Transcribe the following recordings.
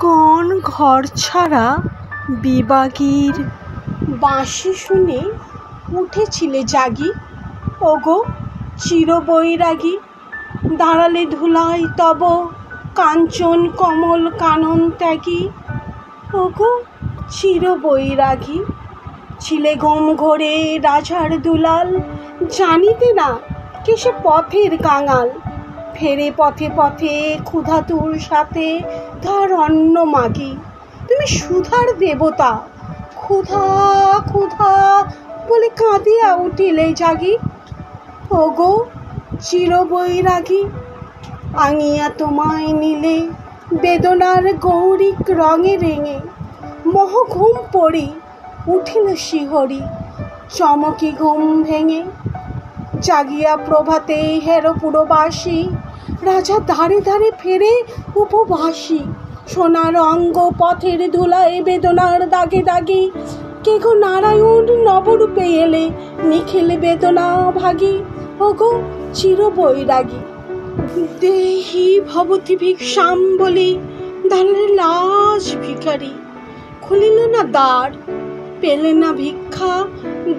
কোন ঘর ছাড়া বিবাগীর বাঁশি শুনে উঠেছিলে জাগি। ওগো চিরবৈরাগী, দাঁড়ালে ধুলায় তব কাঞ্চন কমল কানন ত্যাগী। ওগো চিরবৈরাগী, ছিলে গম ঘোরে রাজার দুলাল, জানিতে না কে সে পথের কাঙাল। ফেরে পথে পথে ক্ষুধাতুর সাথে তার অন্ন মাগি। তুমি সুধার দেবতা, ক্ষুধা ক্ষুধা বলে কাঁদিয়া উঠিলে জাগি। ওগো চিরবৈরাগী, আঙিয়া তোমায় নিলে বেদনার গৌরিক রঙে রেঙে। মোহ ঘুম পড়ি উঠিল শিহরি, চমকি ঘুম ভেঙে। জাগিয়া প্রভাতে হেরপুরবাসী, রাজা ধারে ধারে ফেরে উপবাসী। সোনার অঙ্গ পথের ধুলায় বেদনার দাগে দাগি। কে গো নারায়ণ নবরূপে এলে নিখিল বেদনা ভাগী। ওগো চিরবৈরাগী, দেহি ভবতি ভিক্ষাম বলি দাঁড়ালে লাজ ভিখারি। খুলিল না দ্বার, পেলে না ভিক্ষা,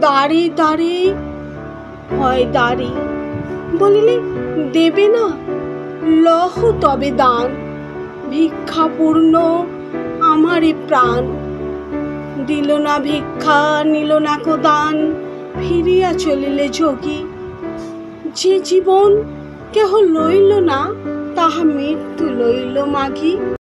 দ্বারে দ্বারে হয় দাঁড়ি। বলিলে দেবে না, লহ তবে দান, ভিক্ষা পূর্ণ আমারে প্রাণ। দিল না ভিক্ষা, নিল না কো দান, ফিরিয়া চলিলে যোগী। যে জীবন কেহ লইল না, তাহা মৃত্যু লইল মাগি।